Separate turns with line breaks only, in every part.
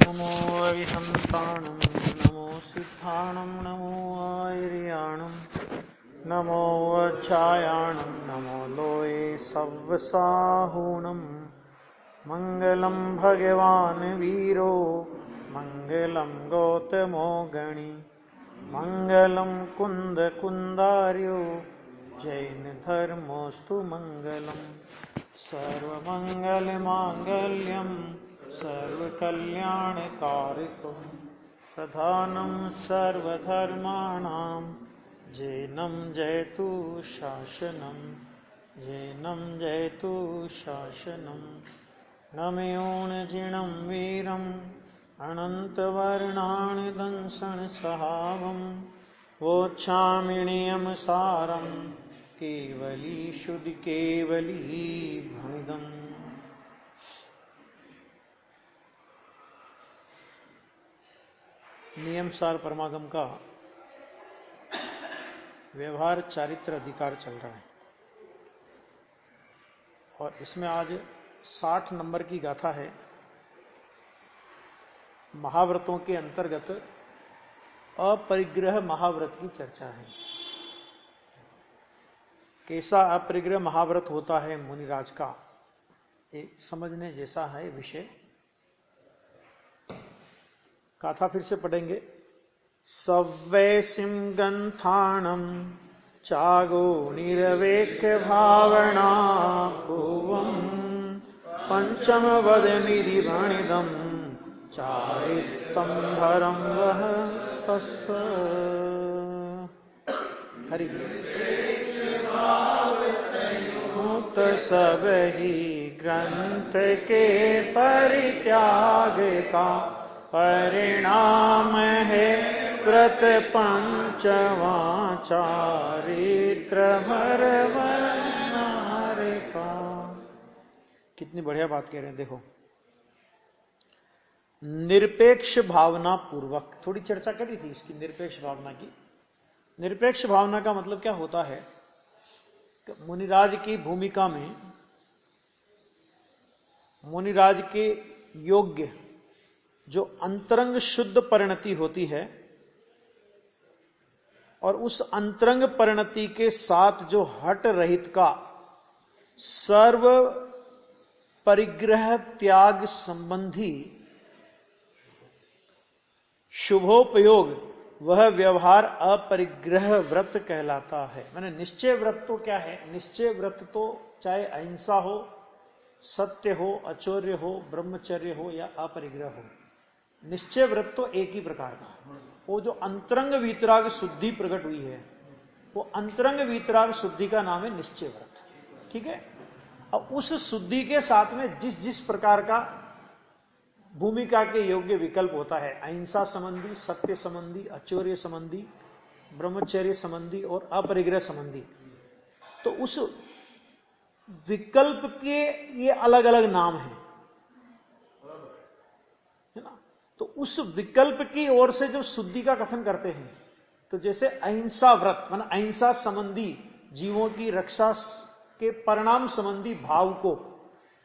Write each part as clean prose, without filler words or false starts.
नमो अरिहन्ताणं नमो सिद्धाणं नमो आयर्याणं नमो वज्रायाणं नमो लोये सव्वसाहूणं मङ्गलं भगवान् वीरो मङ्गलं गौतमो गणि मङ्गलं कुन्दकुन्दार्यो जैनधर्मोऽस्तु मङ्गलम् सर्वमङ्गलमाङ्गल्यं सर्वकल्याणकारिकं प्रधानं सर्वधर्माणां जैनं जयतु शासनं जैनं जयतु शासनं नमयोऽजिनं वीरम् अनन्तवर्णानि दंसनसहावं वोच्छामिनियमसारं केवली शुद्धि केवली भणिदम्। नियम सार परमागम का व्यवहार चारित्र अधिकार चल रहा है और इसमें आज 60 नंबर की गाथा है। महाव्रतों के अंतर्गत अपरिग्रह महाव्रत की चर्चा है। कैसा अपरिग्रह महाव्रत होता है मुनिराज का, ये समझने जैसा है विषय। गाथा फिर से पढ़ेंगे। सवैसिं गंथाणं चागो निरवेक भावना पूवं पंचम वदमिति भणिदं चारित्रं भरं वह तस्य। हरि मुक्त सब ही ग्रंथ के परित्याग का परिणाम है व्रत पंचवा चारित्र भरवनार का। कितनी बढ़िया बात कह रहे हैं। देखो, निरपेक्ष भावना पूर्वक थोड़ी चर्चा करी थी इसकी, निरपेक्ष भावना की। निरपेक्ष भावना का मतलब क्या होता है कि मुनिराज की भूमिका में मुनिराज के योग्य जो अंतरंग शुद्ध परिणति होती है और उस अंतरंग परिणति के साथ जो हट रहित का सर्व परिग्रह त्याग संबंधी शुभोपयोग, वह व्यवहार अपरिग्रह व्रत कहलाता है। माने निश्चय व्रत तो क्या है? निश्चय व्रत तो चाहे अहिंसा हो, सत्य हो, अचौर्य हो, ब्रह्मचर्य हो या अपरिग्रह हो, निश्चय व्रत तो एक ही प्रकार का। वो जो अंतरंग वीतराग शुद्धि प्रकट हुई है, वो अंतरंग वीतराग शुद्धि का नाम है निश्चय व्रत। ठीक है। अब उस शुद्धि के साथ में जिस जिस प्रकार का भूमिका के योग्य विकल्प होता है, अहिंसा संबंधी, सत्य संबंधी, अचौर्य संबंधी, ब्रह्मचर्य संबंधी और अपरिग्रह संबंधी, तो उस विकल्प के ये अलग अलग नाम हैं, है ना। तो उस विकल्प की ओर से जो शुद्धि का कथन करते हैं, तो जैसे अहिंसा व्रत माना अहिंसा संबंधी जीवों की रक्षा के परिणाम संबंधी भाव को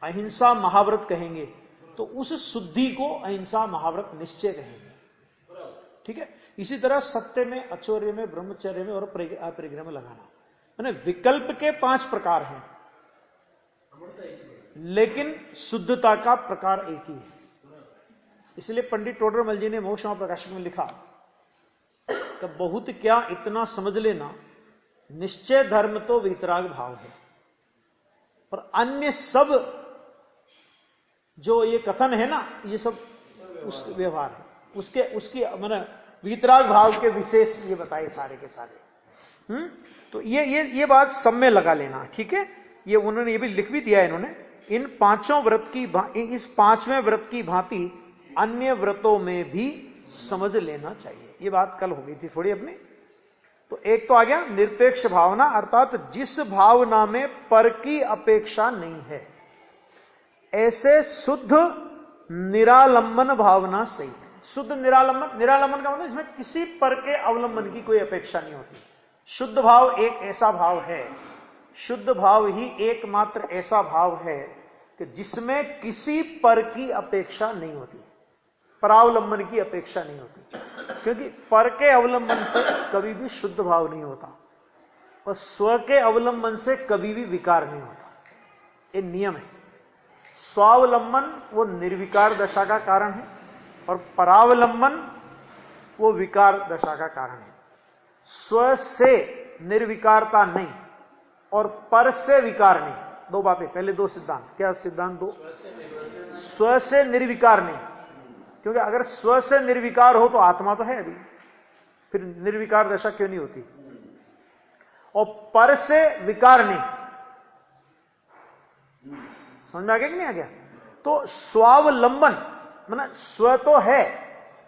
अहिंसा महाव्रत कहेंगे, तो उस शुद्धि को अहिंसा महाव्रत निश्चय कहेंगे। ठीक है। इसी तरह सत्य में, अचौर्य में, ब्रह्मचर्य में और अपरिग्रह में लगाना, माने विकल्प के 5 प्रकार हैं, लेकिन शुद्धता का प्रकार एक ही है। इसलिए पंडित टोडरमल जी ने मोक्ष प्रकाशक में लिखा कि बहुत क्या इतना समझ लेना, निश्चय धर्म तो वीतराग भाव है, पर अन्य सब जो ये कथन है ना, ये सब उस व्यवहार है, उसकी माने वीतराग भाव के विशेष ये बताए सारे के सारे। तो ये बात सब में लगा लेना। ठीक है। ये उन्होंने ये भी लिख भी दिया है इन्होंने। इन 5 व्रत की इस 5वें व्रत की भांति अन्य व्रतों में भी समझ लेना चाहिए। ये बात कल हो गई थी थोड़ी अपनी। तो एक तो आ गया निरपेक्ष भावना, अर्थात जिस भावना में पर की अपेक्षा नहीं है, ऐसे शुद्ध निरालंबन भावना सही है। शुद्ध निरालंबन का मतलब इसमें किसी पर के अवलंबन की कोई अपेक्षा नहीं होती। शुद्ध भाव एक ऐसा भाव है, शुद्ध भाव ही एकमात्र ऐसा भाव है कि जिसमें किसी पर की अपेक्षा नहीं होती। परावलंबन की अपेक्षा नहीं होती, क्योंकि पर के अवलंबन से कभी भी शुद्ध भाव नहीं होता और स्व के अवलंबन से कभी भी विकार नहीं होता। ये नियम है। स्वावलंबन वो निर्विकार दशा का कारण है और परावलंबन वो विकार दशा का कारण है। स्व से निर्विकारता नहीं और पर से विकार नहीं, दो बातें। पहले दो सिद्धांत, क्या सिद्धांत दो? स्व से निर्विकार नहीं, क्योंकि अगर स्व से निर्विकार हो तो आत्मा तो है अभी, फिर निर्विकार दशा क्यों नहीं होती? और पर से विकार नहीं, समझ में आ गया कि नहीं आ गया? तो स्वावलंबन मतलब स्व तो है,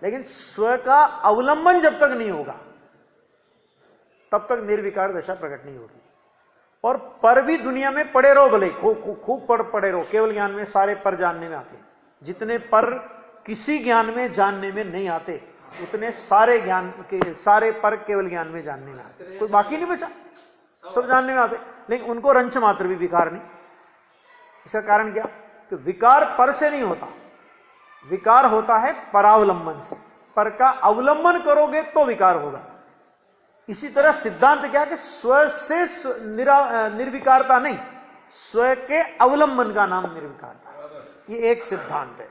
लेकिन स्व का अवलंबन जब तक नहीं होगा तब तक निर्विकार दशा प्रकट नहीं होगी। और पर भी दुनिया में पड़े रहो, भले खूब पड़े रहो, केवल ज्ञान में सारे पर जानने में आते। जितने पर किसी ज्ञान में जानने में नहीं आते, उतने सारे ज्ञान के सारे पर केवल ज्ञान में जानने में आते। कोई बाकी नहीं बचा, सब जानने में आते, लेकिन उनको रंच मात्र भी विकार नहीं। इसका कारण क्या? कि विकार पर से नहीं होता, विकार होता है परावलंबन से। पर का अवलंबन करोगे तो विकार होगा। इसी तरह सिद्धांत क्या कि स्व से निर्विकारता नहीं, स्व के अवलंबन का नाम निर्विकारता। ये एक सिद्धांत है।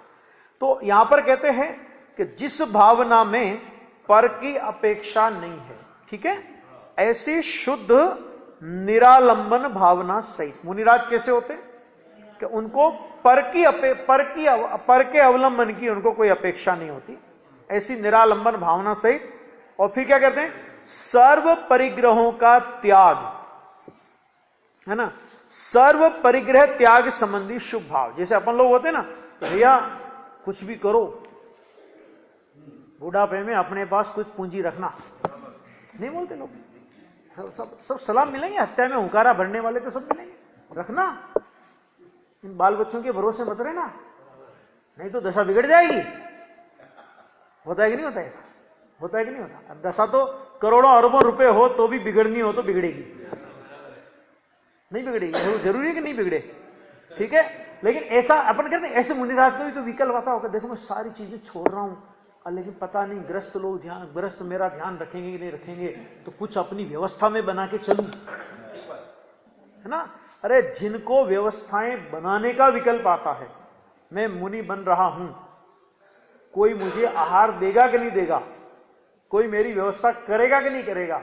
तो यहां पर कहते हैं कि जिस भावना में पर की अपेक्षा नहीं है, ठीक है, ऐसी शुद्ध निरालंबन भावना सहित। मुनिराज कैसे होते कि उनको पर के अवलंबन की उनको कोई अपेक्षा नहीं होती, ऐसी निरालंबन भावना सहित। और फिर क्या कहते हैं? सर्व परिग्रहों का त्याग, है ना, सर्व परिग्रह त्याग संबंधी शुभ भाव। जैसे अपन लोग होते हैं ना, भैया कुछ भी करो, बुढ़ापे में अपने पास कुछ पूंजी रखना, नहीं बोलते लोग? सब सलाम मिलेंगे, हत्या में हुंकारा भरने वाले तो सब मिलेंगे, रखना। इन बाल बच्चों के भरोसे मत रहना, नहीं तो दशा बिगड़ जाएगी। होता है कि नहीं होता है? होता है कि नहीं होता? अब दशा तो करोड़ों अरबों रुपए हो तो भी बिगड़नी हो तो बिगड़ेगी, नहीं बिगड़ेगी? जरूरी है कि नहीं बिगड़े, ठीक है। लेकिन ऐसा अपन कहते हैं, ऐसे मुनिराज को भी तो विकल्प आता होगा, देखो मैं सारी चीजें छोड़ रहा हूं, लेकिन पता नहीं ग्रस्त लोग ग्रस्त मेरा ध्यान रखेंगे कि नहीं रखेंगे, तो कुछ अपनी व्यवस्था में बना के चलूं, है ना। अरे जिनको व्यवस्थाएं बनाने का विकल्प आता है, मैं मुनि बन रहा हूं, कोई मुझे आहार देगा कि नहीं देगा, कोई मेरी व्यवस्था करेगा कि नहीं करेगा,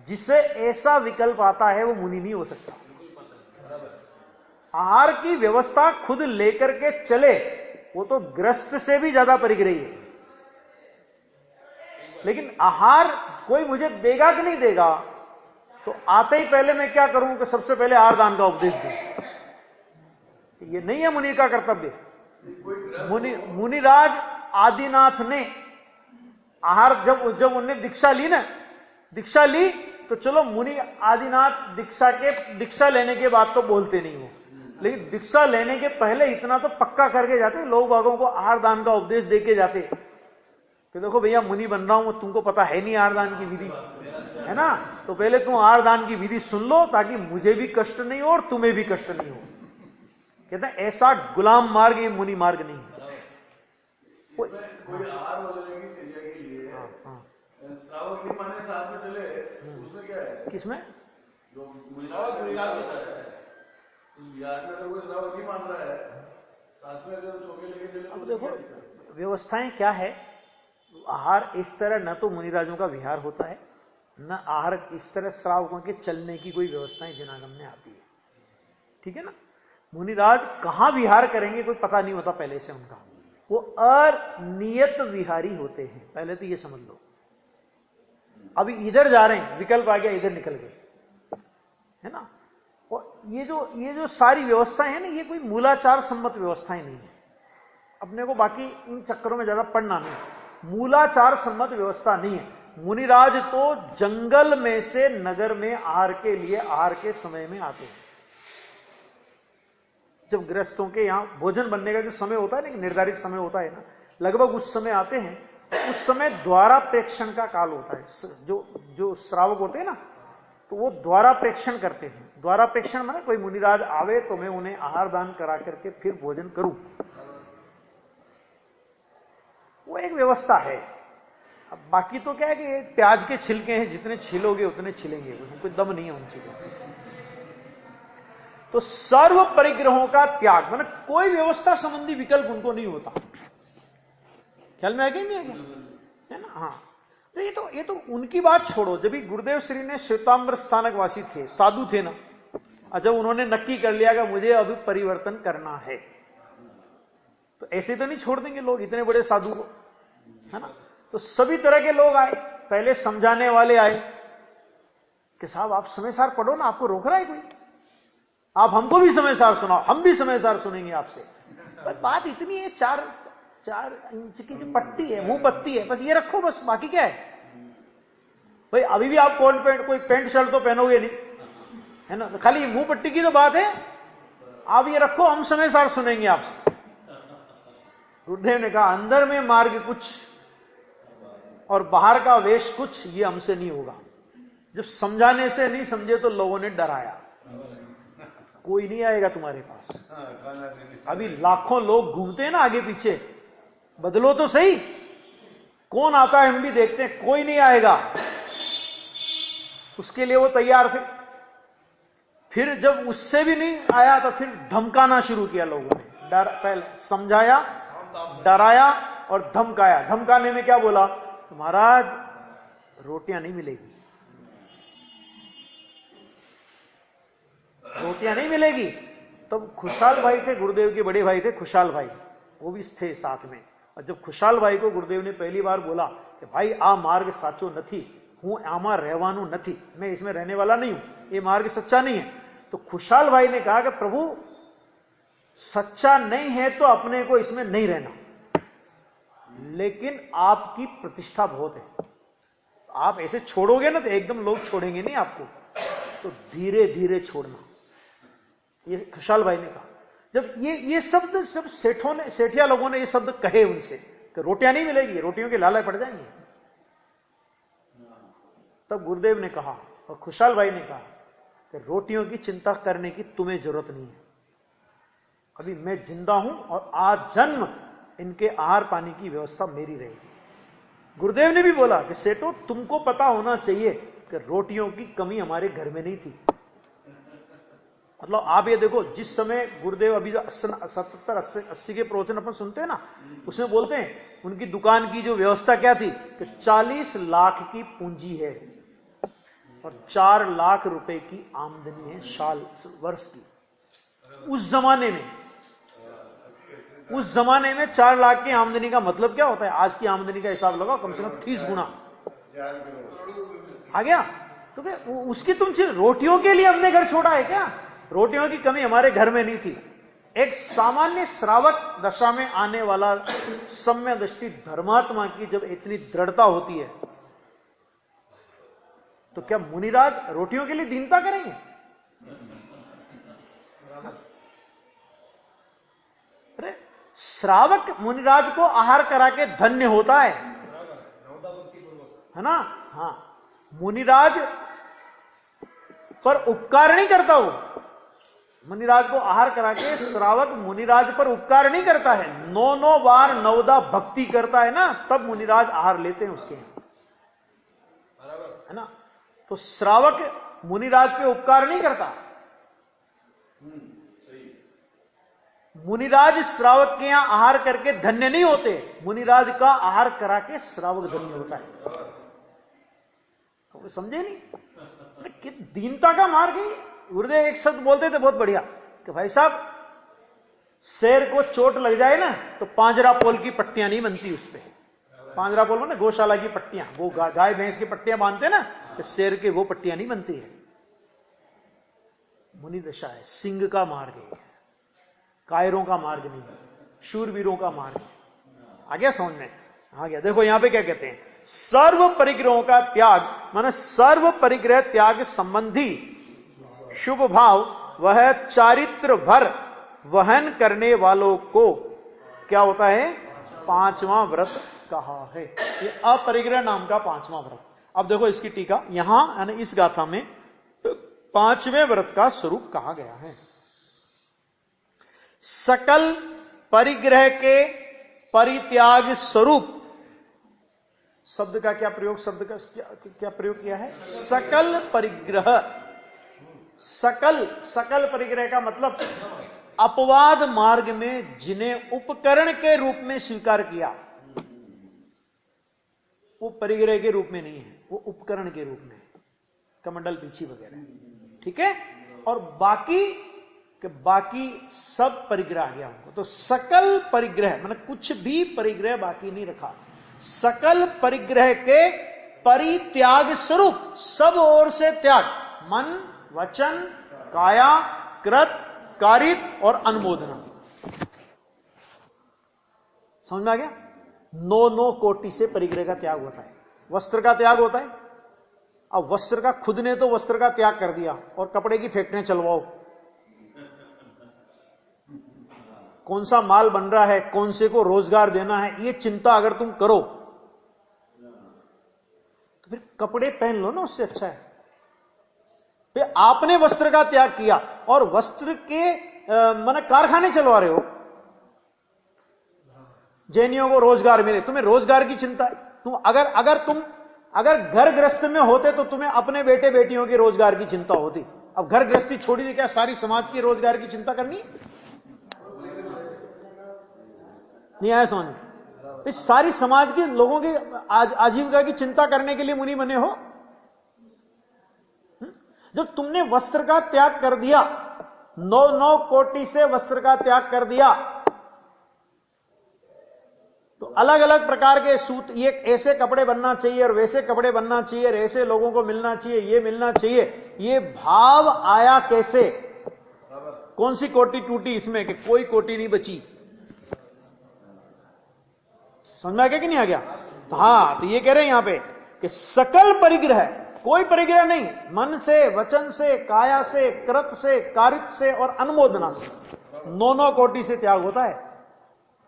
जिसे ऐसा विकल्प आता है वो मुनि नहीं हो सकता। आहार की व्यवस्था खुद लेकर के चले, वो तो ग्रस्त से भी ज्यादा परिग्रही है। लेकिन आहार कोई मुझे देगा कि नहीं देगा, तो आते ही पहले मैं क्या करूं कि सबसे पहले आहार दान का उपदेश दूं। ये नहीं है मुनि का कर्तव्य। मुनिराज आदिनाथ ने आहार जब उन्हें दीक्षा ली तो चलो मुनि आदिनाथ दीक्षा लेने के बाद तो बोलते नहीं हो, लेकिन दीक्षा लेने के पहले इतना तो पक्का करके जाते, लोग बागों को आहार दान का उपदेश देके जाते कि देखो भैया मुनि बन रहा हूं, तुमको पता है नहीं आहार दान की विधि, है ना, तो पहले तुम आहार दान की विधि सुन लो ताकि मुझे भी कष्ट नहीं हो और तुम्हें भी कष्ट नहीं हो। कहते हैं ऐसा गुलाम मार्ग ये मुनि मार्ग नहीं है।
कोई आहार बदलने की चर्या के लिए श्रावक नहीं माने साथ में चले, उसमें क्या है?
किसमें?
जो मुनिराज यार में तो कोई श्रावक नहीं मान रहा है, साथ में अगर चौके लेके चले।
अब देखो व्यवस्थाएं क्या है, आहार इस तरह न तो मुनिराजों का विहार होता है, न आहार इस तरह श्रावकों के चलने की कोई व्यवस्थाएं जनागम में आती है, ठीक है ना। मुनिराज कहां विहार करेंगे कोई पता नहीं होता पहले से उनका, वो अनियत विहारी होते हैं, पहले तो ये समझ लो। अभी इधर जा रहे हैं, विकल्प आ गया, इधर निकल गए, है ना। और ये जो सारी व्यवस्थाएं हैं ना, ये कोई मूलाचार सम्मत व्यवस्थाएं नहीं है। अपने को बाकी इन चक्करों में ज्यादा पढ़ना नहीं, मूलाचार सम्मत व्यवस्था नहीं है। मुनिराज तो जंगल में से नगर में आहार के लिए आहार के समय में आते हैं। जब गृहस्थों के यहां भोजन बनने का जो समय होता है ना, निर्धारित समय होता है ना, लगभग उस समय आते हैं। उस समय द्वारा प्रेक्षण का काल होता है। जो श्रावक होते हैं ना, तो वो द्वारा प्रेक्षण करते हैं। द्वारा प्रेक्षण माने कोई मुनिराज आवे तो मैं उन्हें आहार दान करा करके फिर भोजन करूं। वो एक व्यवस्था है। अब बाकी तो क्या है कि प्याज के छिलके हैं, जितने छिलोगे उतने छिलेंगे, कोई दम नहीं है उन चीजों में। तो सर्व परिग्रहों का त्याग, मतलब कोई व्यवस्था संबंधी विकल्प उनको नहीं होता। ख्याल में आ गया नहीं आ गया, है ना? हाँ, तो ये तो उनकी बात छोड़ो। जब भी गुरुदेव श्री ने श्वेतांबर स्थानक वासी थे, साधु थे ना, और जब उन्होंने नक्की कर लिया कि मुझे अभी परिवर्तन करना है, तो ऐसे तो नहीं छोड़ देंगे लोग इतने बड़े साधु को, है ना? तो सभी तरह के लोग आए, पहले समझाने वाले आए कि साहब आप समय सार पढ़ो ना, आपको रोक रहा है कोई? आप हमको भी समय सार सुनाओ, हम भी समय सार सुनेंगे आपसे। पर बात इतनी है, 4 इंच की जो पट्टी है, मुंह पत्ती है, बस ये रखो, बस बाकी क्या है भाई? अभी भी आप कोट पैंट, कोई पैंट शर्ट तो पहनोगे नहीं, है ना? तो खाली मुंह पट्टी की तो बात है, आप ये रखो, हम समय सार सुनेंगे आपसे। गुरुदेव ने कहा अंदर में मार्ग कुछ और बाहर का वेश कुछ, ये हमसे नहीं होगा। जब समझाने से नहीं समझे तो लोगों ने डराया, कोई नहीं आएगा तुम्हारे पास। अभी लाखों लोग घूमते हैं ना आगे पीछे, बदलो तो सही, कौन आता है हम भी देखते हैं, कोई नहीं आएगा। उसके लिए वो तैयार थे। फिर जब उससे भी नहीं आया तो फिर धमकाना शुरू किया लोगों ने। पहले समझाया, डराया और धमकाया। धमकाने में क्या बोला? महाराज रोटियां नहीं मिलेगी, रोटियां नहीं मिलेगी। तब खुशहाल भाई थे, गुरुदेव के बड़े भाई थे खुशहाल भाई, वो भी थे साथ में। और जब खुशहाल भाई को गुरुदेव ने पहली बार बोला कि भाई आ मार्ग साचो નથી, हूं आमा रहवानू નથી, मैं इसमें रहने वाला नहीं हूं, ये मार्ग सच्चा नहीं है, तो खुशहाल भाई ने कहा कि प्रभु सच्चा नहीं है तो अपने को इसमें नहीं रहना, लेकिन आपकी प्रतिष्ठा बहुत है, आप ऐसे छोड़ोगे ना तो एकदम लोग छोड़ेंगे नहीं आपको, तो धीरे धीरे छोड़ना। ये खुशहाल भाई ने कहा। जब ये शब्द सब सेठों ने, सेठिया लोगों ने ये शब्द कहे उनसे कि रोटियां नहीं मिलेगी, रोटियों के लाले पड़ जाएंगे, तब गुरुदेव ने कहा और खुशहाल भाई ने कहा कि रोटियों की चिंता करने की तुम्हें जरूरत नहीं है, अभी मैं जिंदा हूं और आजन्म इनके आहार पानी की व्यवस्था मेरी रहेगी। गुरुदेव ने भी बोला कि सेठो तुमको पता होना चाहिए कि रोटियों की कमी हमारे घर में नहीं थी। मतलब आप ये देखो, जिस समय गुरुदेव अभी 70-80 के प्रवचन अपन सुनते हैं ना, उसमें बोलते हैं उनकी दुकान की जो व्यवस्था क्या थी कि 40 लाख की पूंजी है और 4 लाख रुपए की आमदनी है साल वर्ष की। उस जमाने में 4 लाख की आमदनी का मतलब क्या होता है? आज की आमदनी का हिसाब लगाओ, कम से कम 30 गुना आ गया। तो उसकी तुम सिर्फ रोटियों के लिए हमने घर छोड़ा है क्या? रोटियों की कमी हमारे घर में नहीं थी। एक सामान्य श्रावक दशा में आने वाला सम्य दृष्टि धर्मात्मा की जब इतनी दृढ़ता होती है तो क्या मुनिराज रोटियों के लिए दीनता करेंगे? अरे श्रावक मुनिराज को आहार करा के धन्य होता है ना? हाँ, मुनिराज पर उपकार नहीं करता, वो मुनिराज को आहार करा के श्रावक मुनिराज पर उपकार नहीं करता है, 9 बार 9 भक्ति करता है ना, तब मुनिराज आहार लेते हैं उसके, है ना? तो श्रावक मुनिराज पे उपकार नहीं करता। मुनिराज श्रावक के यहां आहार करके धन्य नहीं होते, मुनिराज का आहार करा के श्रावक धन्य होता है। तो समझे नहीं कि दीनता का मार्ग है। गुरुदेव एक शब्द बोलते थे बहुत बढ़िया कि भाई साहब शेर को चोट लग जाए ना तो 5 पोल की पट्टियां नहीं बनती उस पर। 5 पोल ना गौशाला की पट्टियां, वो गाय भैंस की पट्टियां बांधते ना, तो शेर के वो पट्टियां नहीं बनती है। मुनि दशा है, सिंह का मार्ग है, कायरों का मार्ग नहीं है, शूरवीरों का मार्ग है। आ गया समझ में? आ गया। देखो यहां पे क्या कहते हैं, सर्व परिग्रहों का त्याग, माने सर्व परिग्रह त्याग संबंधी शुभ भाव वह चारित्र भर वहन करने वालों को क्या होता है? 5वां व्रत कहा है। ये अपरिग्रह नाम का 5वां व्रत। अब देखो इसकी टीका, यहां यानी इस गाथा में 5वें व्रत का स्वरूप कहा गया है। सकल परिग्रह के परित्याग स्वरूप शब्द का क्या प्रयोग, शब्द का क्या प्रयोग किया है? सकल परिग्रह। सकल परिग्रह का मतलब अपवाद मार्ग में जिन्हें उपकरण के रूप में स्वीकार किया, वो परिग्रह के रूप में नहीं है, वो उपकरण के रूप में, कमंडल पीछी वगैरह, ठीक है। और बाकी सब परिग्रह आ गया उनको। तो सकल परिग्रह मतलब कुछ भी परिग्रह बाकी नहीं रखा। सकल परिग्रह के परित्याग स्वरूप, सब ओर से त्याग, मन, वचन, काया, कृत, कारित और अनुमोदना। समझ में आ गया? 9 कोटि से परिग्रह का त्याग होता है। वस्त्र का त्याग होता है। अब वस्त्र का, खुद ने तो वस्त्र का त्याग कर दिया और कपड़े की फैक्ट्रियां चलवाओ। कौन सा माल बन रहा है, कौन से को रोजगार देना है, ये चिंता अगर तुम करो तो फिर कपड़े पहन लो ना, उससे अच्छा है। फिर आपने वस्त्र का त्याग किया और वस्त्र के माने कारखाने चलवा रहे हो, जैनियों को रोजगार मिले, तुम्हें रोजगार की चिंता है। तुम अगर घर गृहस्थ में होते तो तुम्हें अपने बेटे बेटियों के रोजगार की चिंता होती। अब घर गृहस्थी छोड़ी थी, क्या सारी समाज की रोजगार की चिंता करनी? नहीं आया समझ? इस सारी समाज के लोगों की आजीविका की चिंता करने के लिए मुनि बने हो? जब तुमने वस्त्र का त्याग कर दिया, 9 कोटि से वस्त्र का त्याग कर दिया, तो अलग अलग प्रकार के सूत, ये ऐसे कपड़े बनना चाहिए और वैसे कपड़े बनना चाहिए और ऐसे लोगों को मिलना चाहिए, ये मिलना चाहिए, ये भाव आया कैसे? कौन सी कोटि टूटी इसमें कि कोई कोटि नहीं बची? समझ में आ गया कि नहीं आ गया? तो हाँ, तो ये कह रहे हैं यहां पे कि सकल परिग्रह, कोई परिग्रह नहीं, मन से, वचन से, काया से, कृत से, कारित से और अनुमोदना से 9 कोटि से त्याग होता है।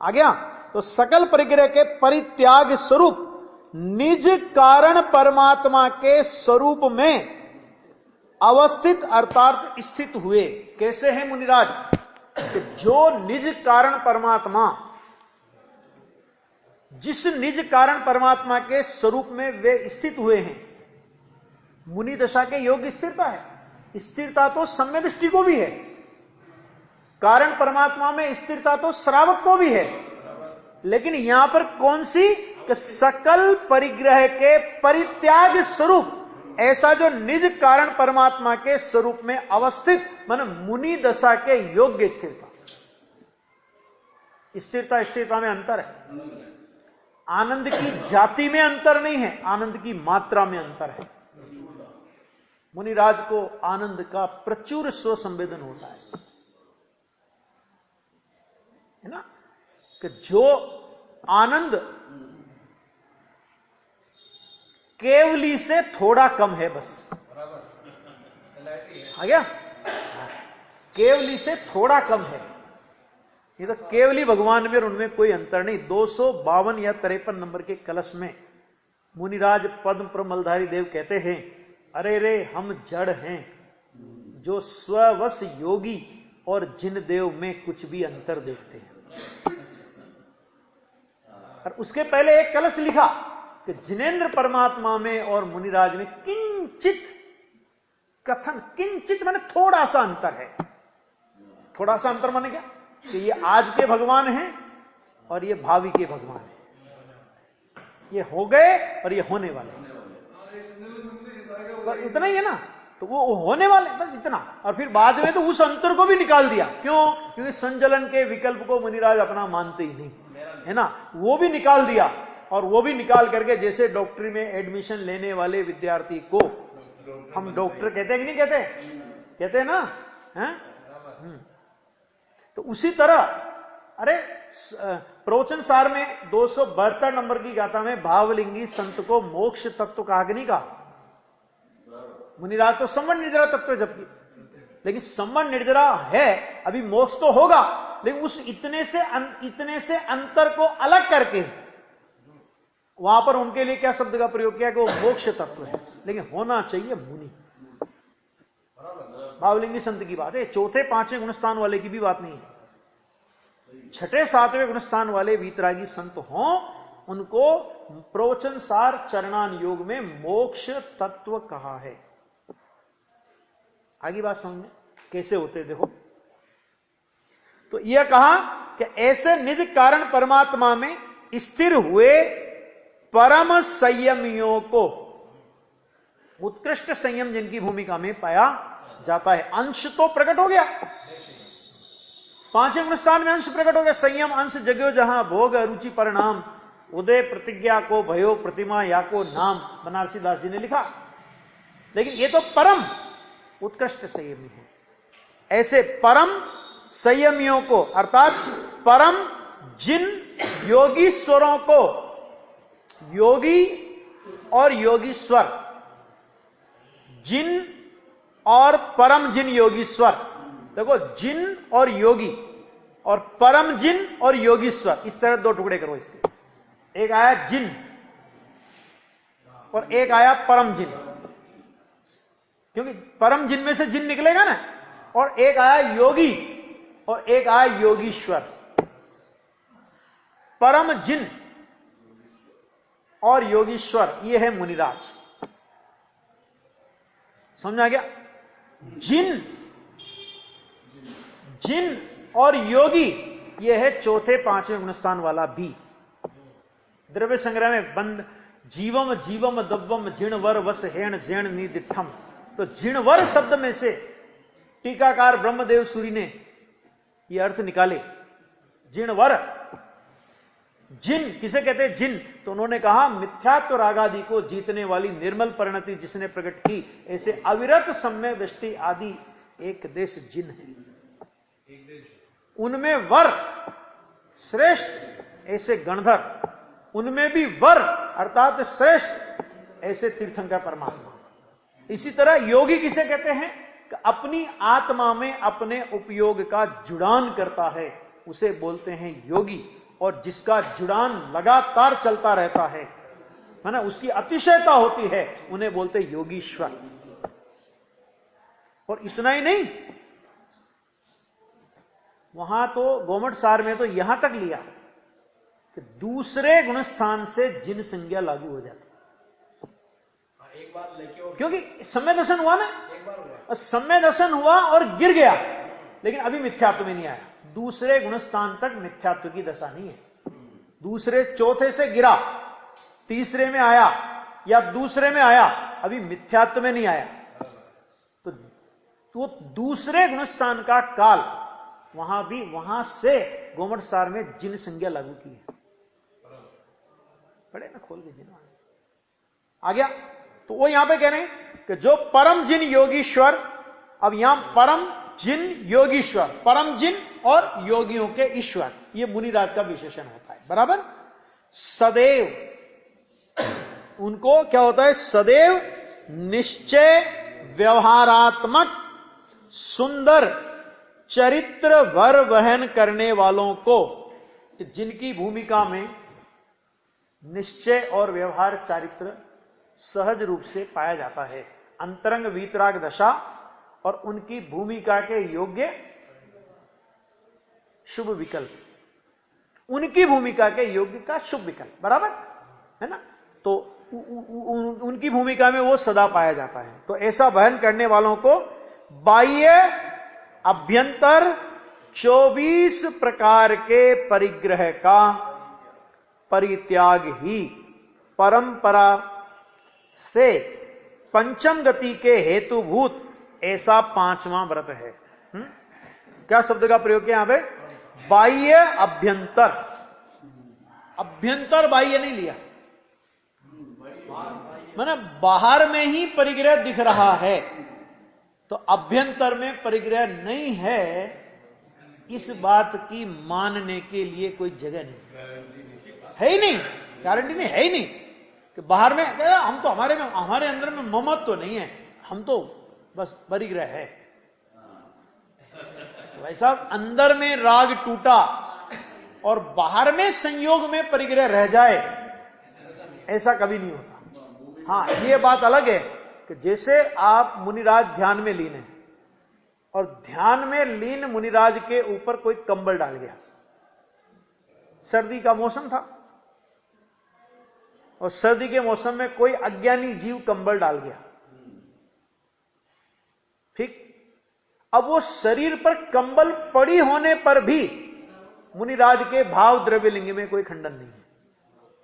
आ गया? तो सकल परिग्रह के परित्याग स्वरूप निज कारण परमात्मा के स्वरूप में अवस्थित अर्थात स्थित हुए। कैसे हैं मुनिराज? जो निज कारण परमात्मा, जिस निज कारण परमात्मा के स्वरूप में वे स्थित हुए हैं, मुनि दशा के योग्य स्थिरता है। स्थिरता तो सम्य दृष्टि को भी है, कारण परमात्मा में स्थिरता तो श्रावक को भी है, लेकिन यहां पर कौन सी? कि सकल परिग्रह के परित्याग स्वरूप, ऐसा जो निज कारण परमात्मा के स्वरूप में अवस्थित, मन मुनि दशा के योग्य स्थिरता। स्थिरता में अंतर है। आनंद की जाति में अंतर नहीं है, आनंद की मात्रा में अंतर है। मुनिराज को आनंद का प्रचुर स्व संवेदन होता है ना, कि जो आनंद केवली से थोड़ा कम है, बस आ गया? केवली से थोड़ा कम है। ये तो केवली भगवान में और उनमें कोई अंतर नहीं। 252 या 53 नंबर के कलश में मुनिराज पद्म प्रमलधारी देव कहते हैं, अरे रे हम जड़ हैं जो स्ववश योगी और जिन देव में कुछ भी अंतर देखते हैं। और उसके पहले एक कलश लिखा कि जिनेन्द्र परमात्मा में और मुनिराज में किंचित कथन, किंचित माने थोड़ा सा अंतर है। थोड़ा सा अंतर माने क्या? कि ये आज के भगवान हैं और ये भावी के भगवान हैं। ये हो गए और ये होने वाले, बस इतना ही है ना। तो वो होने वाले, बस इतना। और फिर बाद में तो उस अंतर को भी निकाल दिया। क्यों? क्योंकि संजलन के विकल्प को मुनिराज अपना मानते ही नहीं, है ना। वो भी निकाल दिया, और वो भी निकाल करके जैसे डॉक्टरी में एडमिशन लेने वाले विद्यार्थी को हम डॉक्टर कहते हैं कि नहीं कहते? कहते हैं ना, हैं? तो उसी तरह, अरे प्रवचन सार में 272 नंबर की गाथा में भावलिंगी संत को मोक्ष तत्व कहा कि नहीं कहा? मुनिराज तो संवरण निर्जरा तत्व है, जबकि लेकिन संवरण निर्जरा है, अभी मोक्ष तो होगा, लेकिन उस इतने से अंतर को अलग करके वहां पर उनके लिए क्या शब्द का प्रयोग किया कि वो मोक्ष तत्व है, लेकिन होना चाहिए मुनि। भावलिंगी संत की बात है, चौथे पांचवें गुणस्थान वाले की भी बात नहीं है। छठे सातवें गुणस्थान वाले वीतरागी संत हों उनको प्रवचन सार चरणान योग में मोक्ष तत्व कहा है। आगे बात समझ कैसे होते देखो। तो यह कहा कि ऐसे निधि कारण परमात्मा में स्थिर हुए परम संयमियों को, उत्कृष्ट संयम जिनकी भूमिका में पाया जाता है। अंश तो प्रकट हो गया, पांचवें गुणस्थान में अंश प्रकट हो गया। संयम अंश जग्यो जहां भोग अरुचि परिणाम, उदय प्रतिज्ञा को भयो प्रतिमा या को नाम, बनारसी दास जी ने लिखा। लेकिन ये तो परम उत्कृष्ट संयमी है। ऐसे परम संयमियों को, अर्थात परम जिन योगीश्वरों को, योगी और योगीश्वर, जिन और परम जिन योगीश्वर, देखो जिन और योगी और परम जिन और योगीश्वर, इस तरह दो टुकड़े करो इसके। एक आया जिन और एक आया परम जिन, क्योंकि परम जिन में से जिन निकलेगा ना। और एक आया योगी और एक आया योगीश्वर। परम जिन और योगीश्वर ये है मुनिराज। समझ आ गया? जिन और योगी ये है चौथे पांचवें गुणस्थान वाला भी। द्रव्य संग्रह में बंद जीवम जीवम दब्बम जिणवर वस हेण जैण निदिठम। तो जिणवर शब्द में से टीकाकार ब्रह्मदेव सूरी ने ये अर्थ निकाले। जिणवर, जिन किसे कहते हैं? जिन। तो उन्होंने कहा मिथ्यात्व रागादि को जीतने वाली निर्मल परिणति जिसने प्रकट की, ऐसे अविरत सम्य दृष्टि आदि एक देश जिन है। उनमें वर श्रेष्ठ ऐसे गणधर, उनमें भी वर अर्थात श्रेष्ठ ऐसे तीर्थंकर परमात्मा। इसी तरह योगी किसे कहते हैं? कि अपनी आत्मा में अपने उपयोग का जुड़ान करता है, उसे बोलते हैं योगी। और जिसका जुड़ान लगातार चलता रहता है ना, उसकी अतिशयता होती है, उन्हें बोलते योगीश्वर। और इतना ही नहीं, वहां तो गोमट सार में तो यहां तक लिया कि दूसरे गुणस्थान से जिन संज्ञा लागू हो जाती।
एक बार लेके और
क्योंकि सम्य दर्शन हुआ ना,
एक बार हुआ,
और सम्य दर्शन हुआ और गिर गया, लेकिन अभी मिथ्यात्व में नहीं आया। दूसरे गुणस्थान तक मिथ्यात्व की दशा नहीं है। दूसरे चौथे से गिरा, तीसरे में आया या दूसरे में आया, अभी मिथ्यात्व में नहीं आया। तो दूसरे गुणस्थान का काल वहां भी, वहां से गोमट सार में जिन संज्ञा लागू की है। पढ़े ना खोल के जिन आ गया। तो वो यहां पे कह रहे हैं कि जो परम जिन योगीश्वर, अब यहां परम जिन योगीश्वर, परम जिन और योगियों के ईश्वर, ये मुनिराज का विशेषण होता है। बराबर। सदैव उनको क्या होता है? सदैव निश्चय व्यवहारात्मक सुंदर चरित्र वर वहन करने वालों को, जिनकी भूमिका में निश्चय और व्यवहार चारित्र सहज रूप से पाया जाता है, अंतरंग वीतराग दशा और उनकी भूमिका के योग्य शुभ विकल्प, उनकी भूमिका के योग्य का शुभ विकल्प। बराबर है ना? तो उनकी भूमिका में वो सदा पाया जाता है। तो ऐसा वहन करने वालों को बाह्य अभ्यंतर 24 प्रकार के परिग्रह का परित्याग ही परंपरा से पंचम गति के हेतुभूत ऐसा पांचवा व्रत है। क्या शब्द का प्रयोग किया यहां पे? बाह्य अभ्यंतर। अभ्यंतर बाह्य नहीं लिया, मैंने बाहर में ही परिग्रह दिख रहा है, तो अभ्यंतर में परिग्रह नहीं है, इस बात की मानने के लिए कोई जगह नहीं है ही नहीं, गारंटी नहीं है ही नहीं कि बाहर में हम तो हमारे अंदर में ममत्व तो नहीं है, हम तो बस परिग्रह है। भाई साहब, अंदर में राग टूटा और बाहर में संयोग में परिग्रह रह जाए, ऐसा कभी नहीं होता। हाँ, ये बात अलग है कि जैसे आप मुनिराज ध्यान में लीन है और ध्यान में लीन मुनिराज के ऊपर कोई कंबल डाल गया, सर्दी का मौसम था, और सर्दी के मौसम में कोई अज्ञानी जीव कंबल डाल गया, ठीक, अब वो शरीर पर कंबल पड़ी होने पर भी मुनिराज के भाव द्रव्य लिंग में कोई खंडन नहीं है।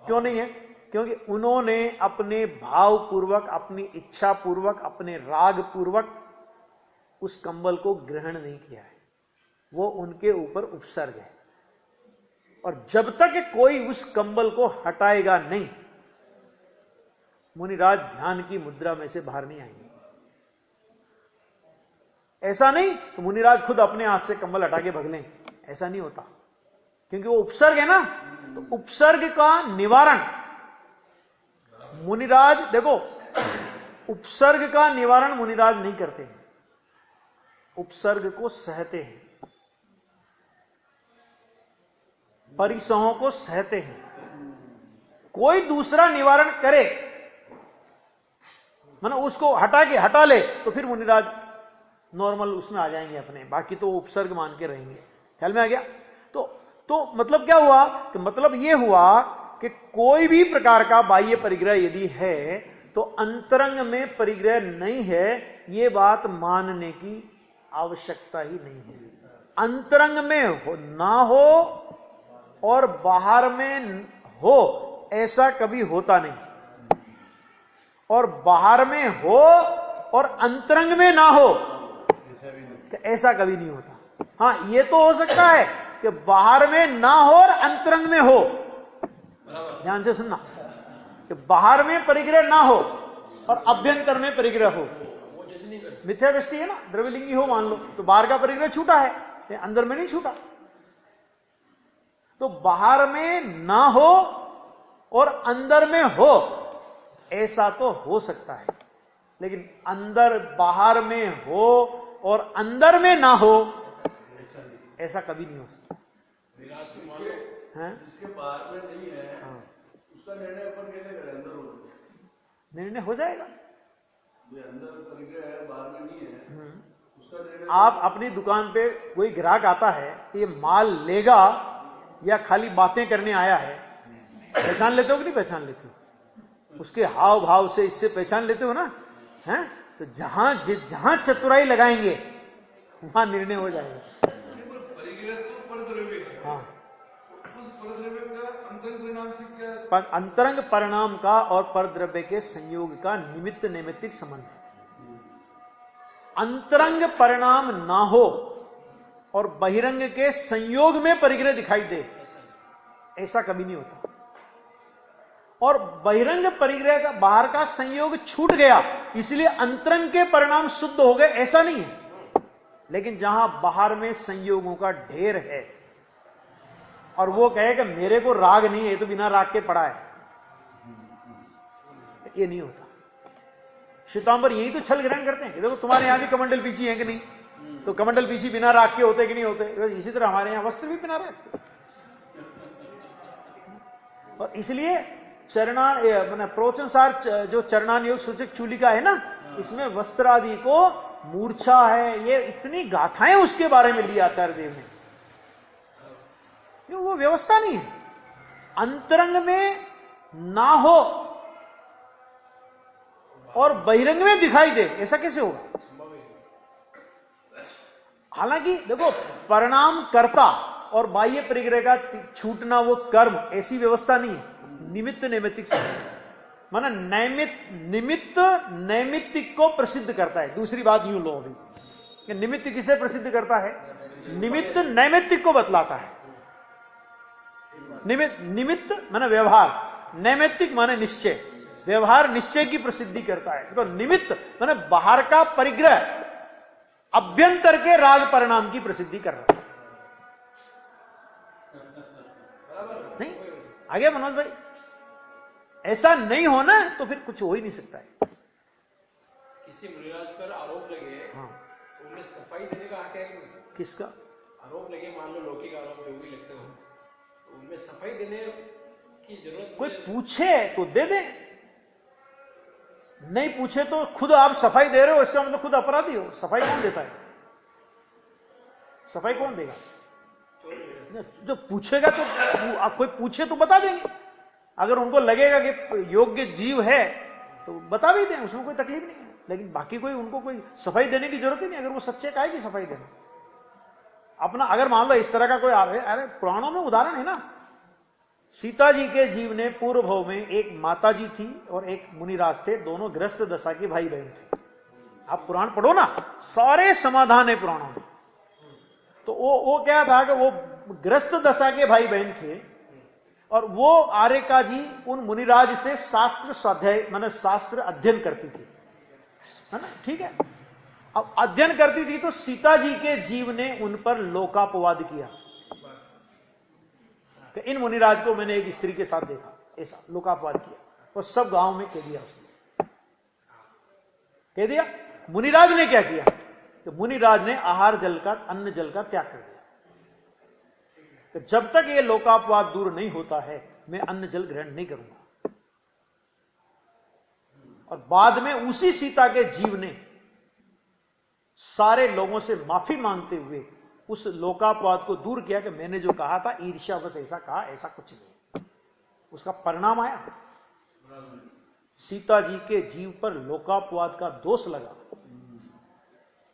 क्यों नहीं है? क्योंकि उन्होंने अपने भाव पूर्वक, अपनी इच्छा पूर्वक, अपने राग पूर्वक उस कंबल को ग्रहण नहीं किया है, वो उनके ऊपर उपसर्ग है। और जब तक कोई उस कंबल को हटाएगा नहीं, मुनिराज ध्यान की मुद्रा में से बाहर नहीं आएंगे। ऐसा नहीं तो मुनिराज खुद अपने हाथ से कंबल हटा के भग लें, ऐसा नहीं होता, क्योंकि वो उपसर्ग है ना। तो उपसर्ग का निवारण मुनिराज, देखो, उपसर्ग का निवारण मुनिराज नहीं करते हैं, उपसर्ग को सहते हैं, परिसहों को सहते हैं। कोई दूसरा निवारण करे, मानो उसको हटा ले, तो फिर मुनिराज नॉर्मल उसमें आ जाएंगे अपने, बाकी तो उपसर्ग मान के रहेंगे। ख्याल में आ गया? तो मतलब क्या हुआ कि मतलब ये हुआ कि कोई भी प्रकार का बाह्य परिग्रह यदि है तो अंतरंग में परिग्रह नहीं है, ये बात मानने की आवश्यकता ही नहीं है। अंतरंग में ना हो और बाहर में हो, ऐसा कभी होता नहीं। और बाहर में हो और अंतरंग में ना हो, ऐसा कभी नहीं होता। हां, ये तो हो सकता है कि बाहर में ना हो और अंतरंग में हो। ध्यान से सुनना, कि बाहर में परिग्रह ना हो और अभ्यंतर में परिग्रह हो। मिथ्या दृष्टि है ना, द्रव्यलिंगी हो मान लो, तो बाहर का परिग्रह छूटा है, अंदर में नहीं छूटा। तो बाहर में ना हो और अंदर में हो, ऐसा तो हो सकता है, लेकिन अंदर बाहर में हो और अंदर में ना हो, ऐसा कभी नहीं हो सकता।
जिसके बाहर में नहीं है, उसका निर्णय अपन कैसे करें? अंदर हो,
निर्णय हो जाएगा।
अंदर परिग्रह है, बाहर में नहीं है, उसका निर्णय।
आप अपनी दुकान पे कोई ग्राहक आता है, ये माल लेगा या खाली बातें करने आया है, पहचान लेते हो कि नहीं पहचान लेते हो? उसके हाव भाव से इससे पहचान लेते हो ना, हैं? तो जहां चतुराई लगाएंगे वहां निर्णय हो जाएगा।
परिग्रह तो परद्रव्य है।
हाँ,
उस परद्रव्य का अंतरंग परिणाम से क्या?
अंतरंग परिणाम का और परद्रव्य के संयोग का निमित्त नैमित्तिक संबंध है। अंतरंग परिणाम ना हो और बहिरंग के संयोग में परिग्रह दिखाई दे, ऐसा कभी नहीं होता। और बहिरंग परिग्रह का, बाहर का संयोग छूट गया, इसलिए अंतरंग के परिणाम शुद्ध हो गए, ऐसा नहीं है। लेकिन जहां बाहर में संयोगों का ढेर है और वो कहे कि मेरे को राग नहीं है, ये तो बिना राग के पड़ा है, ये नहीं होता। श्वेतांबर यही तो छल ग्रहण करते हैं। देखो तुम्हारे यहां भी कमंडल पीछी है कि नहीं, तो कमंडल पीछी बिना राग के होते कि नहीं होते? इसी तरह हमारे यहां वस्त्र भी बिना राग। और इसलिए प्रोचनसार जो चरणान योग सूचक चूलिका है ना, इसमें वस्त्र आदि को मूर्छा है, ये इतनी गाथाएं उसके बारे में ली आचार्य देव ने, वो व्यवस्था नहीं है। अंतरंग में ना हो और बहिरंग में दिखाई दे, ऐसा कैसे होगा? हालांकि देखो, परिणाम कर्ता और बाह्य परिग्रह का छूटना वो कर्म, ऐसी व्यवस्था नहीं है। निमित्त नैमित्तिक माना निमित्त नैमित्तिक को प्रसिद्ध करता है। दूसरी बात यूं लो अभी कि निमित्त किसे प्रसिद्ध करता है? निमित्त नैमित्तिक को बतलाता है। निमित्त माना व्यवहार, नैमित्तिक माने निश्चय, व्यवहार निश्चय की प्रसिद्धि करता है। तो निमित्त माने बाहर का परिग्रह अभ्यंतर के राग परिणाम की प्रसिद्धि कर रहा है। नहीं आगे मनोज भाई, ऐसा नहीं होना तो फिर कुछ हो ही नहीं सकता है।
किसी मुनिराज पर आरोप लगे,
हाँ,
तो उनमें सफाई देने का हक है कि नहीं?
किसका
आरोप लगे, मान लो लौकिक आरोप जो भी लगते हो, तो उनमें सफाई देने की जरूरत?
कोई पूछे तो दे दे, नहीं पूछे तो खुद आप सफाई दे रहे हो, इसका मतलब खुद अपराधी हो। सफाई कौन देता है? सफाई कौन देगा? जो पूछेगा तो आप, कोई पूछे तो बता देंगे, अगर उनको लगेगा कि योग्य जीव है तो बता भी दें, उसमें कोई तकलीफ नहीं है। लेकिन बाकी कोई उनको कोई सफाई देने की जरूरत ही नहीं। अगर वो सच्चे का है कि सफाई देना अपना, अगर मान लो इस तरह का कोई अरे पुराणों में उदाहरण है ना, सीता जी के जीव ने पूर्व भव में एक माता जी थी और एक मुनिराज थे, दोनों ग्रस्त दशा के भाई बहन थे। आप पुराण पढ़ो ना, सारे समाधान है पुराणों में। तो वो क्या था कि वो ग्रस्त दशा के भाई बहन थे और वो आर्यका जी उन मुनिराज से शास्त्र स्वाध्याय माने शास्त्र अध्ययन करती थी, है ना, ठीक है। अब अध्ययन करती थी तो सीता जी के जीव ने उन पर लोकापवाद किया कि इन मुनिराज को मैंने एक स्त्री के साथ देखा, ऐसा लोकापवाद किया और सब गांव में कह दिया। उसने कह दिया। मुनिराज ने क्या किया कि मुनिराज ने आहार जल का, अन्न जल का त्याग कर दिया। तो जब तक ये लोकापवाद दूर नहीं होता है मैं अन्न जल ग्रहण नहीं करूंगा। और बाद में उसी सीता के जीव ने सारे लोगों से माफी मांगते हुए उस लोकापवाद को दूर किया कि मैंने जो कहा था ईर्ष्या बस ऐसा कहा, ऐसा कुछ नहीं। उसका परिणाम आया, सीता जी के जीव पर लोकापवाद का दोष लगा।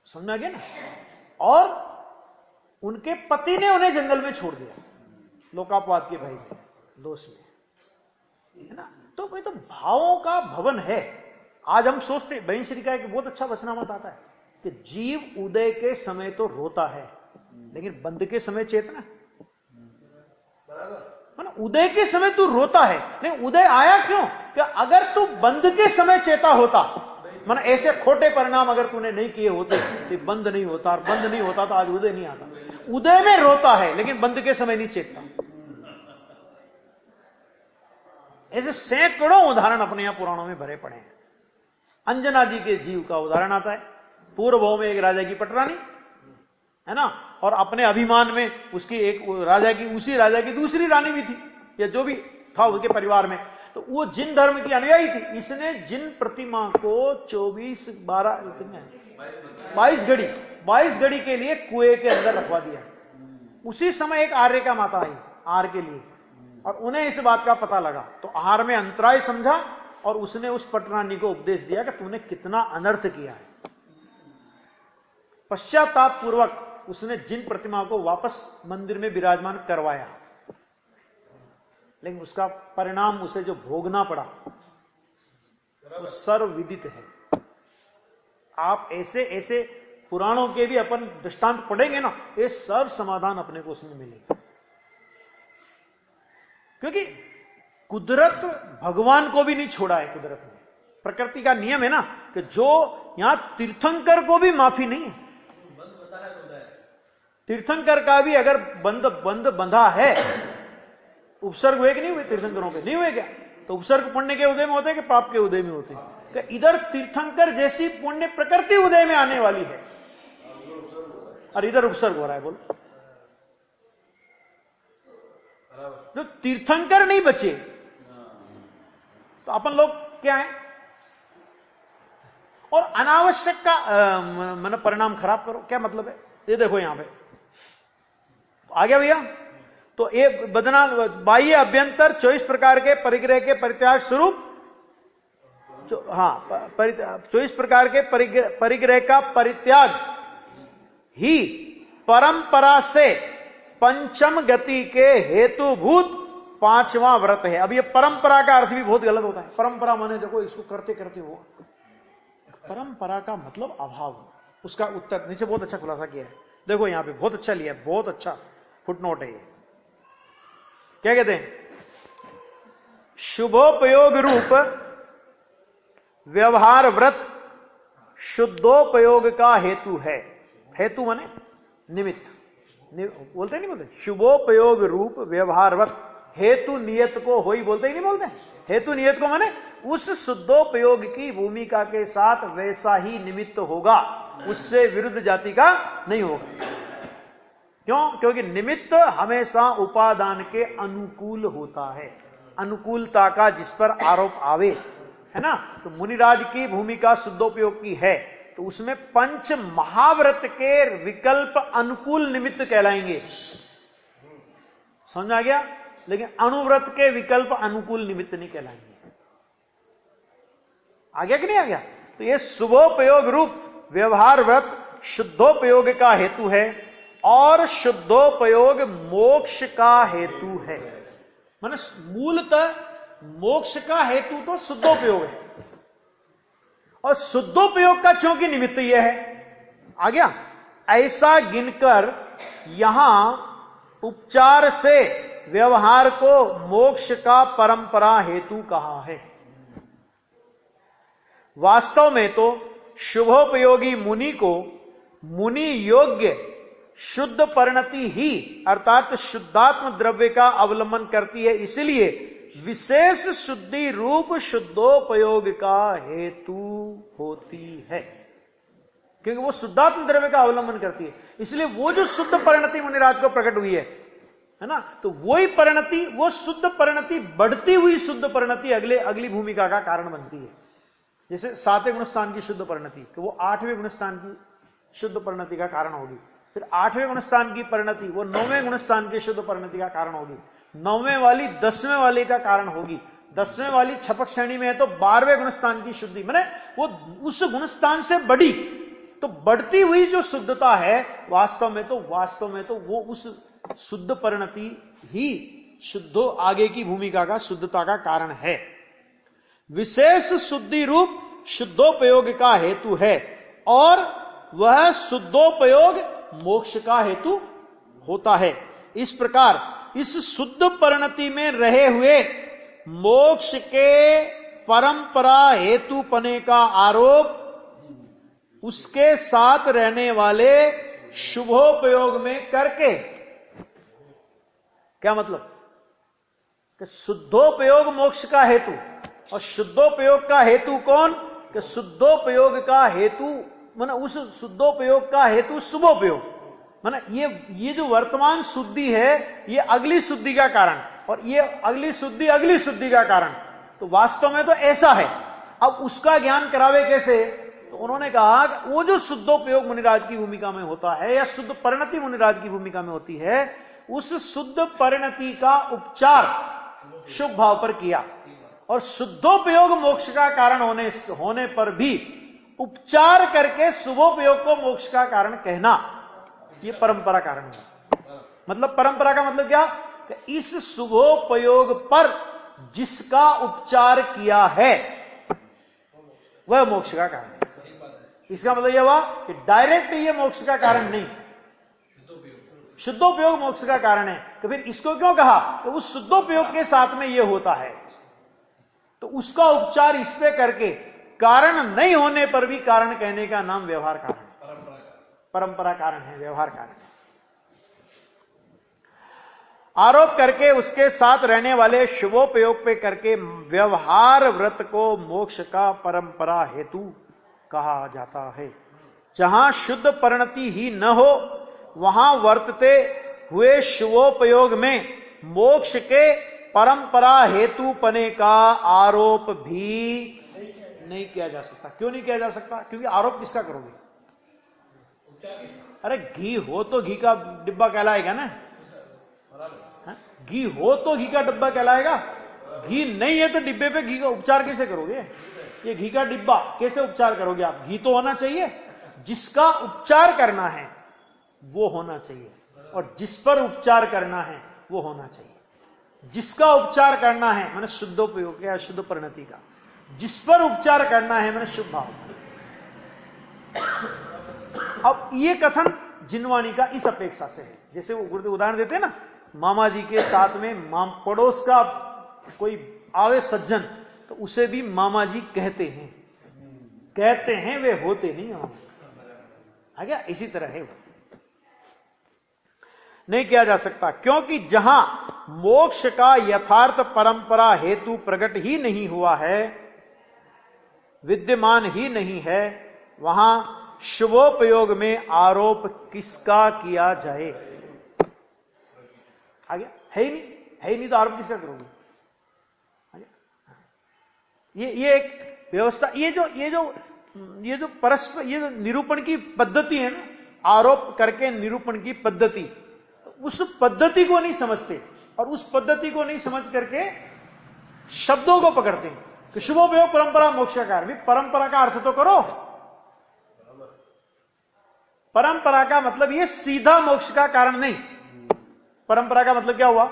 समझ में आ गया ना। और उनके पति ने उन्हें जंगल में छोड़ दिया लोकापवाद के भाई दोष में, है ना। तो भाई तो भावों का भवन है। आज हम सोचते, बहन श्री का एक बहुत अच्छा वचनामत आता है कि जीव उदय के समय तो रोता है लेकिन बंद के समय चेतना, है ना। उदय के समय तू रोता है लेकिन उदय आया क्यों कि अगर तू बंद के समय चेता होता, माना ऐसे खोटे परिणाम अगर तूने नहीं किए होते तो बंद नहीं होता, और बंद नहीं होता तो आज उदय नहीं आता। उदय में रोता है लेकिन बंद के समय नहीं चेतता। ऐसे सैकड़ों उदाहरण अपने यहां पुराणों में भरे पड़े हैं। अंजना जी के जीव का उदाहरण आता है। पूर्व भाव में एक राजा की पटरानी, है ना, और अपने अभिमान में उसकी एक राजा की, उसी राजा की दूसरी रानी भी थी या जो भी था उसके परिवार में। तो वो जिन धर्म की अनुयायी थी, इसने जिन प्रतिमा को 22 घड़ी के लिए कुएं के अंदर रखवा दिया। उसी समय एक आर्य का माता आई आहार के लिए, और उन्हें इस बात का पता लगा तो आहार में अंतराय समझा और उसने उस पटरानी को उपदेश दिया कि तूने कितना अनर्थ किया है। पश्चाताप पूर्वक उसने जिन प्रतिमा को वापस मंदिर में विराजमान करवाया, लेकिन उसका परिणाम उसे जो भोगना पड़ा वो सर्वविदित है। आप ऐसे ऐसे पुराणों के भी अपन दृष्टांत पढ़ेंगे ना, ये सब समाधान अपने को उसमें मिलेगा। क्योंकि कुदरत भगवान को भी नहीं छोड़ा है। कुदरत ने, प्रकृति का नियम है ना कि जो यहां तीर्थंकर को भी माफी नहीं है। तीर्थंकर का भी अगर बंधा है, उपसर्ग हुए कि नहीं हुए तीर्थंकरों के? नहीं हुए क्या? तो उपसर्ग पुण्य के उदय में होते हैं कि पाप के उदय में होते हैं? कि इधर तीर्थंकर जैसी पुण्य प्रकृति उदय में आने वाली है और इधर उपसर्ग हो रहा है। बोलो, जो तीर्थंकर नहीं बचे तो अपन लोग क्या है? और अनावश्यक का मतलब परिणाम खराब करो, क्या मतलब है? ये देखो यहां पे आ गया भैया। तो ये बदना बाह्य अभ्यंतर 24 प्रकार के परिग्रह के परित्याग स्वरूप, 24 प्रकार के परिग्रह का परित्याग ही परंपरा से पंचम गति के हेतुभूत 5वां व्रत है। अब ये परंपरा का अर्थ भी बहुत गलत होता है। परंपरा माने देखो इसको करते करते हो, परंपरा का मतलब अभाव। उसका उत्तर नीचे बहुत अच्छा खुलासा किया है, देखो यहां पे बहुत अच्छा लिया है, बहुत अच्छा फुटनोट है ये। क्या कहते हैं? शुभोपयोग रूप व्यवहार व्रत शुद्धोपयोग का हेतु है। हेतु माने निमित्त, बोलते नहीं बोलते? शुभोपयोग रूप व्यवहार व्रत, हेतु नियत को होई बोलते ही नहीं बोलते? हेतु नियत को माने उस शुद्धोपयोग की भूमिका के साथ वैसा ही निमित्त होगा, उससे विरुद्ध जाति का नहीं होगा। क्यों? क्योंकि निमित्त हमेशा उपादान के अनुकूल होता है, अनुकूलता का जिस पर आरोप आवे, है ना। तो मुनिराज की भूमिका शुद्धोपयोग की है, तो उसमें पंच महाव्रत के विकल्प अनुकूल निमित्त कहलाएंगे। समझ आ गया? लेकिन अनुव्रत के विकल्प अनुकूल निमित्त नहीं कहलाएंगे। आ गया कि नहीं आ गया? तो ये शुभोपयोग रूप व्यवहार व्रत शुद्धोपयोग का हेतु है और शुद्धोपयोग मोक्ष का हेतु है। माने मूलतः मोक्ष का हेतु तो शुद्धोपयोग है और शुद्धोपयोग का चूंकि निमित्त यह है। आ गया? ऐसा गिनकर यहां उपचार से व्यवहार को मोक्ष का परंपरा हेतु कहा है। वास्तव में तो शुभोपयोगी मुनि को मुनि योग्य शुद्ध परिणति ही अर्थात शुद्धात्म द्रव्य का अवलंबन करती है, इसलिए विशेष शुद्धि रूप शुद्धोपयोग का हेतु होती है। क्योंकि वो शुद्धात्म द्रव्य का अवलंबन करती है, इसलिए वो जो शुद्ध परिणति मुनिराज को प्रकट हुई है ना, तो वही परिणति, वो शुद्ध परिणति, बढ़ती हुई शुद्ध परिणति अगली भूमिका का कारण बनती है। जैसे 7वें गुणस्थान की शुद्ध परिणति, तो वो 8वें गुणस्थान की शुद्ध परिणति का कारण होगी। फिर 8वें गुणस्थान की परिणति वो 9वें गुणस्थान की शुद्ध परिणति का कारण होगी। 9वें वाली 10वें वाले का कारण होगी। 10वें वाली छपक श्रेणी में है तो 12वें गुणस्थान की शुद्धि, माने वो उस गुणस्थान से बढ़ी, तो बढ़ती हुई जो शुद्धता है वास्तव में तो वो उस शुद्ध परिणति ही शुद्धो आगे की भूमिका का शुद्धता का कारण है। विशेष शुद्धि रूप शुद्धोपयोग का हेतु है और वह शुद्धोपयोग मोक्ष का हेतु होता है। इस प्रकार इस शुद्ध परिणति में रहे हुए मोक्ष के परंपरा हेतुपने का आरोप उसके साथ रहने वाले शुभोपयोग में करके, क्या मतलब कि शुद्धोपयोग मोक्ष का हेतु और शुद्धोपयोग का हेतु कौन? कि शुद्धोपयोग का हेतु माने उस शुद्धोपयोग का हेतु शुभोपयोग, माने ये जो वर्तमान शुद्धि है ये अगली शुद्धि का कारण और ये अगली शुद्धि का कारण। तो वास्तव में तो ऐसा है। अब उसका ज्ञान करावे कैसे? तो उन्होंने कहा कि वो जो शुद्धोपयोग मुनिराज की भूमिका में होता है या शुद्ध परिणति मुनिराज की भूमिका में होती है, उस शुद्ध परिणति का उपचार शुभ भाव पर किया और शुद्धोपयोग मोक्ष का कारण होने पर भी उपचार करके शुभोपयोग को मोक्ष का कारण कहना, यह परंपरा कारण है। मतलब परंपरा का मतलब क्या? कि इस शुभोपयोग पर जिसका उपचार किया है वह मोक्ष का कारण है। इसका मतलब यह हुआ कि डायरेक्ट ये मोक्ष का कारण नहीं, शुद्धोपयोग मोक्ष का कारण है। तो फिर इसको क्यों कहा? कि उस शुद्धोपयोग के साथ में यह होता है, तो उसका उपचार इस पे करके कारण नहीं होने पर भी कारण कहने का नाम व्यवहार कारण है, परंपरा कारण है, व्यवहार कारण है। आरोप करके उसके साथ रहने वाले शुभोपयोग पे करके व्यवहार व्रत को मोक्ष का परंपरा हेतु कहा जाता है। जहां शुद्ध परिणति ही न हो वहां वर्तते हुए शुभोपयोग में मोक्ष के परंपरा हेतुपने का आरोप भी नहीं किया जा सकता। क्यों नहीं किया जा सकता? क्योंकि आरोप किसका करोगे? अरे घी हो तो घी का डिब्बा कहलाएगा ना, घी हो तो घी का डिब्बा कहलाएगा। घी नहीं है तो डिब्बे पे घी का उपचार कैसे करोगे? ये घी का डिब्बा कैसे उपचार करोगे आप? घी तो होना चाहिए, जिसका उपचार करना है वो होना चाहिए और जिस पर उपचार करना है वो होना चाहिए। जिसका उपचार करना है मैंने शुद्धोपयोग या शुद्ध परिणति का, जिस पर उपचार करना है मैंने शुभ भाव। अब ये कथन जिनवाणी का इस अपेक्षा से है, जैसे वो गुरुदेव उदाहरण देते हैं ना, मामा जी के साथ में पड़ोस का कोई आवे सज्जन तो उसे भी मामा जी कहते हैं, वे होते नहीं हो। आ गया? इसी तरह है, नहीं किया जा सकता क्योंकि जहां मोक्ष का यथार्थ परंपरा हेतु प्रकट ही नहीं हुआ है, विद्यमान ही नहीं है, वहां शुभोपयोग में आरोप किसका किया जाए? आ गया? है ही नहीं तो आरोप किसका करोगे? ये एक व्यवस्था, ये जो परस्पर ये जो निरूपण की पद्धति है ना, आरोप करके निरूपण की पद्धति, तो उस पद्धति को नहीं समझते और उस पद्धति को नहीं समझ करके शब्दों को पकड़ते हैं कि शुभोपयोग परंपरा मोक्ष का कारण। परंपरा का अर्थ तो करो। परंपरा का मतलब ये सीधा मोक्ष का कारण नहीं। परंपरा का मतलब क्या हुआ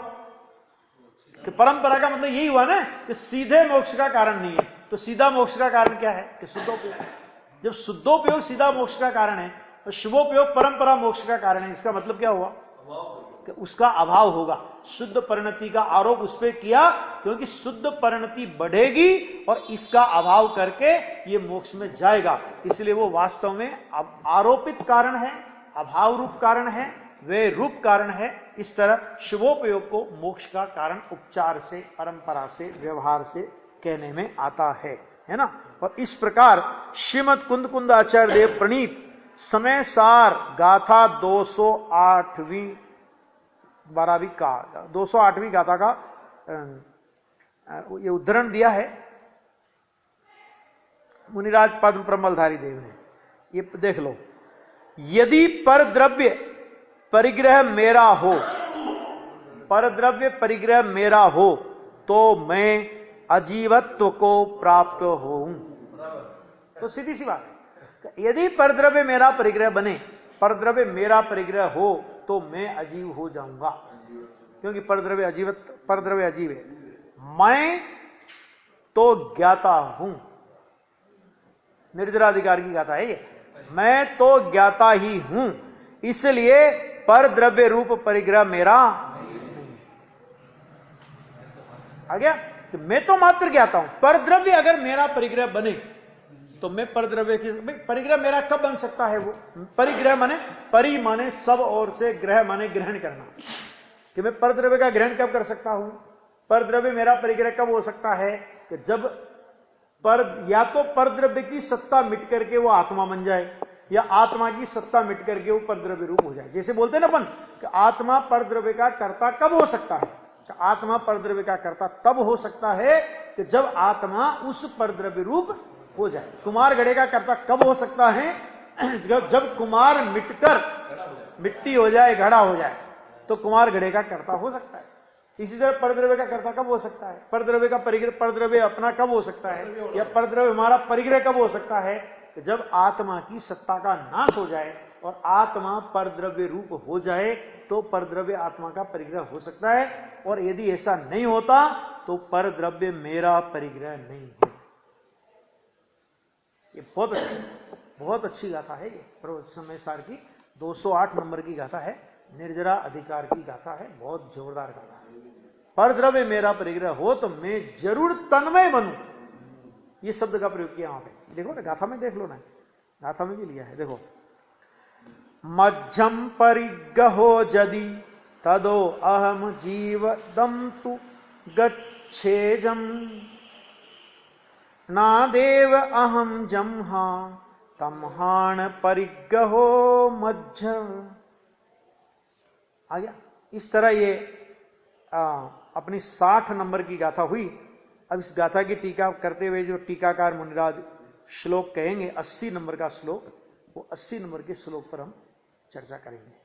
कि परंपरा का मतलब यही हुआ ना कि सीधे मोक्ष का कारण नहीं है। तो सीधा मोक्ष का कारण क्या है कि शुद्धोपयोग। जब शुद्धोपयोग सीधा मोक्ष का कारण है और शुभोपयोग परंपरा मोक्ष का कारण है, इसका मतलब क्या हुआ कि उसका अभाव होगा। शुद्ध परिणति का आरोप उस पर किया क्योंकि शुद्ध परिणति बढ़ेगी और इसका अभाव करके ये मोक्ष में जाएगा। इसलिए वो वास्तव में आरोपित कारण है, अभाव रूप कारण है, वे रूप कारण है। इस तरह शुभोपयोग को मोक्ष का कारण उपचार से, परंपरा से, व्यवहार से कहने में आता है ना। और इस प्रकार श्रीमद कुंद कुंद आचार्य देव प्रणीत समय सार गाथा 208वीं 12वीं का 208वीं गाथा का ये उद्धरण दिया है मुनिराज पद्म प्रमलधारी देव ने। ये देख लो, यदि पर द्रव्य परिग्रह मेरा हो, पर द्रव्य परिग्रह मेरा हो तो मैं अजीवत्व को प्राप्त होऊं। तो सीधी सी बात है, यदि परद्रव्य मेरा परिग्रह बने, परद्रव्य मेरा परिग्रह हो तो मैं अजीव हो जाऊंगा, क्योंकि परद्रव्य अजीव है। मैं तो ज्ञाता हूं, निर्जराधिकार की गाथा है ये। मैं तो ज्ञाता ही हूं, इसलिए परद्रव्य रूप परिग्रह मेरा आ गया। तो मैं तो मात्र ज्ञाता हूं। परद्रव्य अगर मेरा परिग्रह बने तो मैं परद्रव्य की परिग्रह मेरा कब बन सकता है? वो परिग्रह माने, परि माने सब ओर से, ग्रह माने ग्रहण करना, कि मैं परद्रव्य का ग्रहण कब कर सकता हूं? परद्रव्य मेरा परिग्रह कब हो सकता है कि जब या तो परद्रव्य की सत्ता मिट करके वो आत्मा बन जाए, या आत्मा की सत्ता मिट करके वो परद्रव्य रूप हो जाए। जैसे बोलते हैं ना अपन कि आत्मा परद्रव्य का कर्ता कब हो सकता है? आत्मा परद्रव्य का कर्ता तब हो सकता है कि जब आत्मा उस परद्रव्य रूप हो जाए। कुमार घड़े का कर्ता कब हो सकता है? जब कुमार मिटकर मिट्टी हो जाए, घड़ा हो जाए, तो कुमार घड़े का कर्ता हो सकता है। इसी तरह परद्रव्य का कर्ता कब हो सकता है? परद्रव्य का परिग्रह, परद्रव्य अपना कब हो सकता है, या परद्रव्य हमारा परिग्रह कब हो सकता है? जब आत्मा की सत्ता का नाश हो जाए और आत्मा परद्रव्य रूप हो जाए तो परद्रव्य आत्मा का परिग्रह हो सकता है। और यदि ऐसा नहीं होता तो परद्रव्य मेरा परिग्रह नहीं है। ये बहुत अच्छी गाथा है ये, समय सार की 208 नंबर की गाथा है, निर्जरा अधिकार की गाथा है, बहुत जोरदार गाथा है। परद्रव्य मेरा परिग्रह हो तो मैं जरूर तन्मय बनूं, ये शब्द का प्रयोग किया वहां पे। देखो ना गाथा में, देख लो ना, गाथा में भी लिया है। देखो, मध्यम परिग्रहो यदि तदो अहम जीवदम तु गच्छेजम नादेव अहम जम्हा तमहान परिग्रहो मध्य। आ गया। इस तरह ये अपनी 60 नंबर की गाथा हुई। अब इस गाथा की टीका करते हुए जो टीकाकार मुनिराज श्लोक कहेंगे, 80 नंबर का श्लोक, वो 80 नंबर के श्लोक पर हम चर्चा करेंगे।